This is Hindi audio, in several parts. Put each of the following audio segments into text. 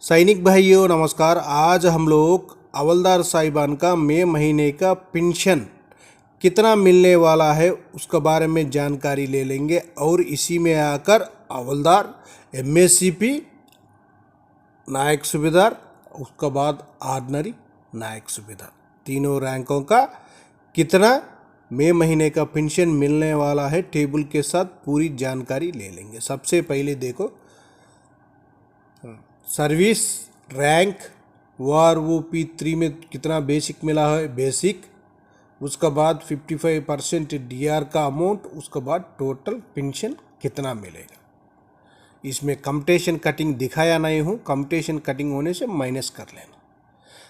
सैनिक भाइयों नमस्कार। आज हम लोग हवलदार साहिबान का मई महीने का पेंशन कितना मिलने वाला है उसके बारे में जानकारी ले लेंगे और इसी में आकर हवलदार, एमएससीपी, नायक सूबेदार, उसके बाद ऑर्डिनरी नायक सूबेदार, तीनों रैंकों का कितना मई महीने का पेंशन मिलने वाला है टेबल के साथ पूरी जानकारी ले लेंगे। सबसे पहले देखो सर्विस रैंक OROP3 में कितना बेसिक मिला है, बेसिक, उसके बाद 55% डीआर का अमाउंट, उसके बाद टोटल पेंशन कितना मिलेगा। इसमें कम्पटेशन कटिंग दिखाया नहीं हूँ, कम्पटेशन कटिंग होने से माइनस कर लेना।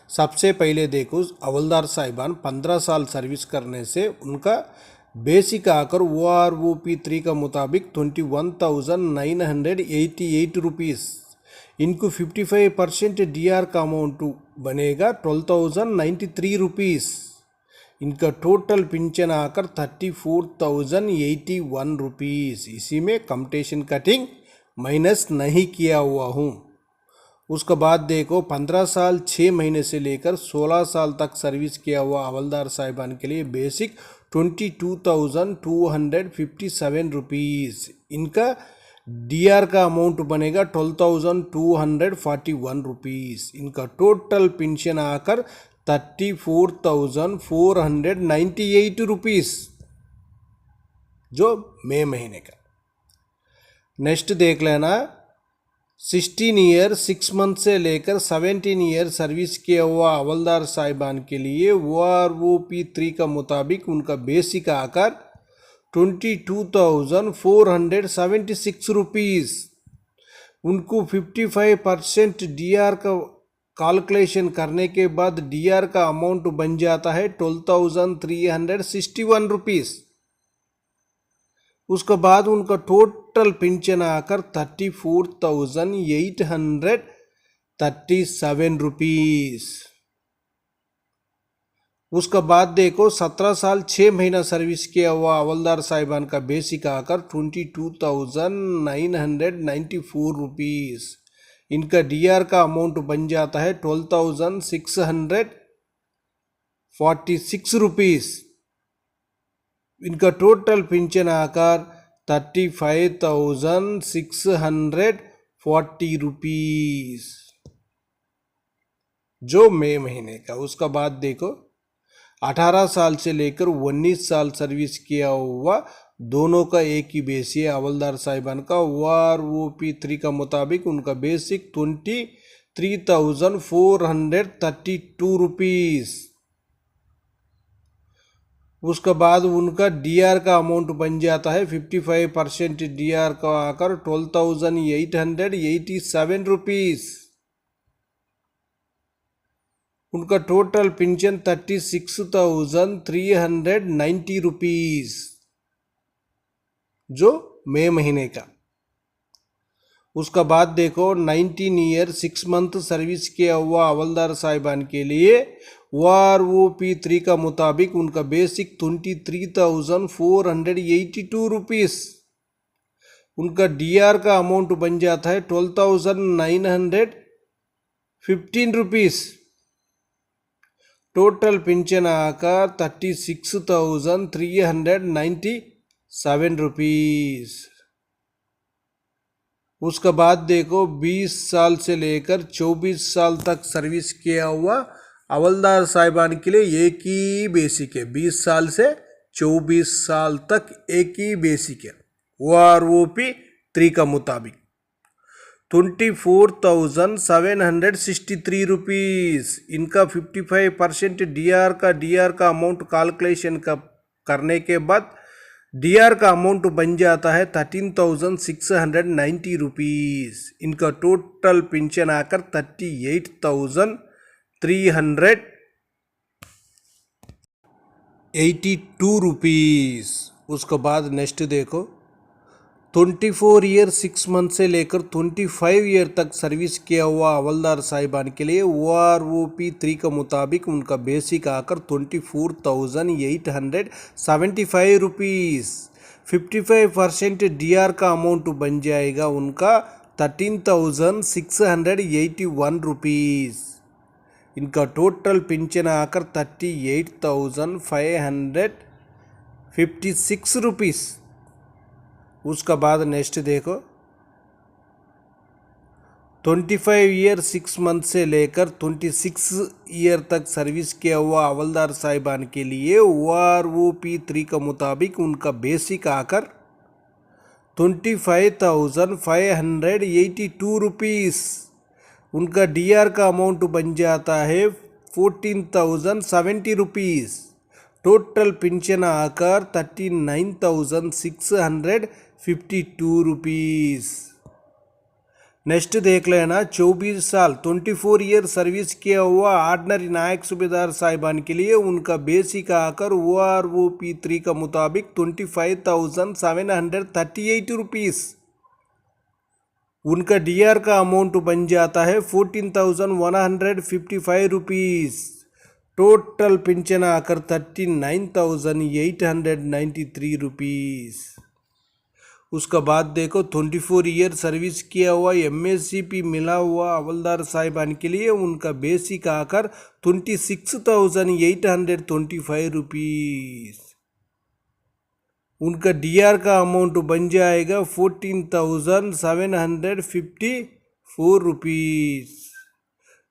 सबसे पहले देखो हवलदार साहिबान 15 साल सर्विस करने से उनका बेसिक आकर OROP3 का मुताबिक 21,988 रुपीज़, इनको 55% डीआर का अमाउंट बनेगा 12,093 रुपीज़। इनका टोटल पेंशन आकर 34,081 रुपीज़। इसी में कम्पटेशन कटिंग माइनस नहीं किया हुआ हूँ। उसके बाद देखो 15 साल 6 महीने से लेकर 16 साल तक सर्विस किया हुआ हवलदार साहिबान के लिए बेसिक 22,257 रुपीज़। इनका डीआर का अमाउंट बनेगा 12,241 रुपीज़। इनका टोटल पेंशन आकर 34,498 रुपीज़ जो मई महीने का। नेक्स्ट देख लेना 16 ईयर 6 मंथ से लेकर 17 ईयर सर्विस किया हुआ हवलदार साहिबान के लिए OROP3 का मुताबिक उनका बेसिक आकर 22,476 रुपीज़। उनको 55% डीआर का कैलकुलेशन करने के बाद डीआर का अमाउंट बन जाता है 12,361 रुपीज़। उसके बाद उनका टोटल पेंशन आकर 34,837 रुपीज़। उसके बाद देखो 17 साल 6 महीना सर्विस किया हुआ हवलदार साहिबान का बेसिक आकर 22,994 रुपीज़। इनका डीआर का अमाउंट बन जाता है 12,646 रुपीज़। इनका टोटल पेंशन आकर 35,640 रुपीज़ जो मई महीने का। उसका बाद देखो 18 साल से लेकर 19 साल सर्विस किया हुआ दोनों का एक ही बेसी है हवलदार साहिबान का। OROP3 का मुताबिक उनका बेसिक 23,432 रुपीज़। उसके बाद उनका डीआर का अमाउंट बन जाता है 55% डीआर का आकर 12,887 रुपीज़। उनका टोटल पेंशन 36,390 रुपीज़ जो मई महीने का। उसका बाद देखो 19 ईयर 6 मंथ सर्विस किया हुआ हवलदार साहिबान के लिए OROP3 का मुताबिक उनका बेसिक 23,482 रुपीज़। उनका डीआर का अमाउंट बन जाता है 12,915 रुपीज़। टोटल पेंशन आकर 36,397 रुपीज़। उसके बाद देखो 20 साल से लेकर 24 साल तक सर्विस किया हुआ हवलदार साहिबान के लिए एक ही बेसिक है। 20 साल से 24 साल तक एक ही बेसिक है OROP3 का मुताबिक 24,763 रुपीज़। इनका 55% डीआर का अमाउंट कैलकुलेशन करने के बाद डीआर का अमाउंट बन जाता है 13,690 रुपीज़। इनका टोटल पेंशन आकर 38,382 रुपीज़। उसके बाद नेक्स्ट देखो 24 ईयर 6 मंथ से लेकर 25 ईयर तक सर्विस किया हुआ हवलदार साहिबान के लिए OROP3 का मुताबिक उनका बेसिक आकर 24,875 रुपीज़। 55% डीआर का अमाउंट बन जाएगा उनका 13,681 रुपीस। इनका टोटल पेंशन आकर 38,556 रुपीस। उसका बाद नेक्स्ट देखो 25 ईयर 6 मंथ से लेकर 26 ईयर तक सर्विस किया हुआ हवलदार साहिबान के लिए OROP3 का मुताबिक उनका बेसिक आकर 25,582 रुपीस। उनका DR का अमाउंट बन जाता है 14,070 रुपीस। टोटल पेंशन आकर 39,652 रुपीस। नेक्स्ट देख लेना 24 साल 24 ईयर सर्विस किया हुआ ऑर्डिनरी नायक सूबेदार साहिबान के लिए उनका बेसिक आकर OROP3 का मुताबिक 25,738 रुपीस। उनका DR का अमाउंट बन जाता है 14,155 रुपीस। टोटल पेंशन आकर 39,893 रुपीस। उसका बाद देखो 24 ईयर सर्विस किया हुआ MSCP मिला हुआ हवलदार साहिबान के लिए उनका बेसिक आकर 26,825 रुपीस। उनका DR का अमाउंट बन जाएगा 14,754 रुपीस।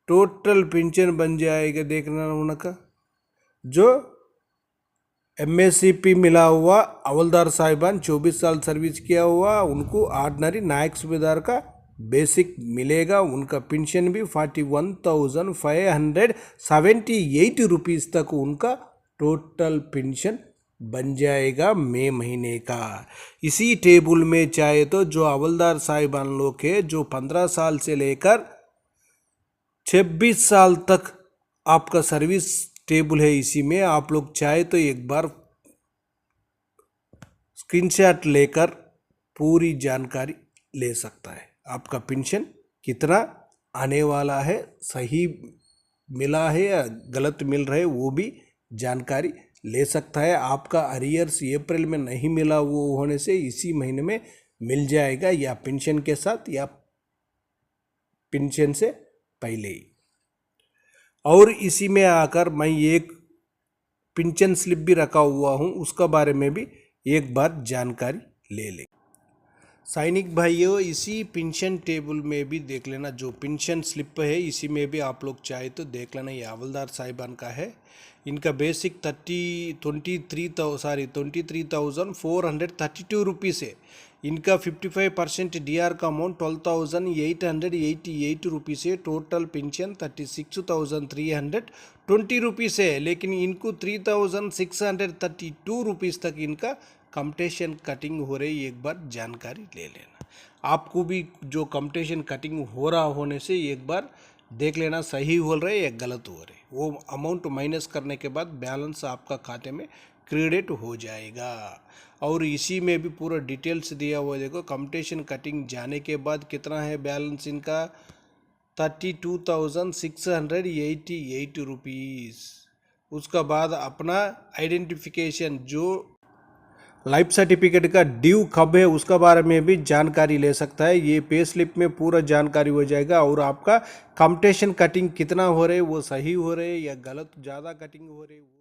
टोटल पेंशन बन जाएगा देखना उनका जो MSCP मिला हुआ हवलदार साहिबान 24 साल सर्विस किया हुआ उनको ऑर्डिनरी नायक सूबेदार का बेसिक मिलेगा। उनका पेंशन भी 41,578 रुपीस तक उनका टोटल पेंशन बन जाएगा मई महीने का। इसी टेबल में चाहे तो जो हवलदार साहिबान लोग है जो 15 साल से लेकर 26 साल तक आपका सर्विस टेबल है, इसी में आप लोग चाहे तो एक बार स्क्रीनशॉट लेकर पूरी जानकारी ले सकता है। आपका पेंशन कितना आने वाला है, सही मिला है या गलत मिल रहा है वो भी जानकारी ले सकता है। आपका अरियर्स अप्रैल में नहीं मिला वो होने से इसी महीने में मिल जाएगा, या पेंशन के साथ या पेंशन से पहले ही। और इसी में आकर मैं एक पेंशन स्लिप भी रखा हुआ हूँ, उसका बारे में भी एक बार जानकारी ले लें। सैनिक भाइयों, इसी पेंशन टेबल में भी देख लेना जो पेंशन स्लिप है, इसी में भी आप लोग चाहे तो देख लेना। ये हवलदार साहिबान का है। इनका बेसिक 23,432 रुपीस है। इनका 55% DR का अमाउंट 12,888 रुपीस है। टोटल पेंशन 36,320 रुपीस है। लेकिन इनको 3,632 रुपीस तक इनका कम्पटीशन कटिंग हो रही, एक बार जानकारी ले लेना। आपको भी जो कम्पटीशन कटिंग हो रहा होने से एक बार देख लेना सही हो रहा है या गलत हो रहे, वो अमाउंट माइनस करने के बाद बैलेंस आपका खाते में क्रेडिट हो जाएगा। और इसी में भी पूरा डिटेल्स दिया हुआ देखो, कम्पटीशन कटिंग जाने के बाद कितना है बैलेंस इनका 32,688 रुपीस। उसका बाद अपना आइडेंटिफिकेशन जो लाइफ सर्टिफिकेट का ड्यू कब है उसका बारे में भी जानकारी ले सकता है। ये पे स्लिप में पूरा जानकारी हो जाएगा। और आपका कम्पटीशन कटिंग कितना हो रहे, वो सही हो रहे या गलत ज़्यादा कटिंग हो रहे।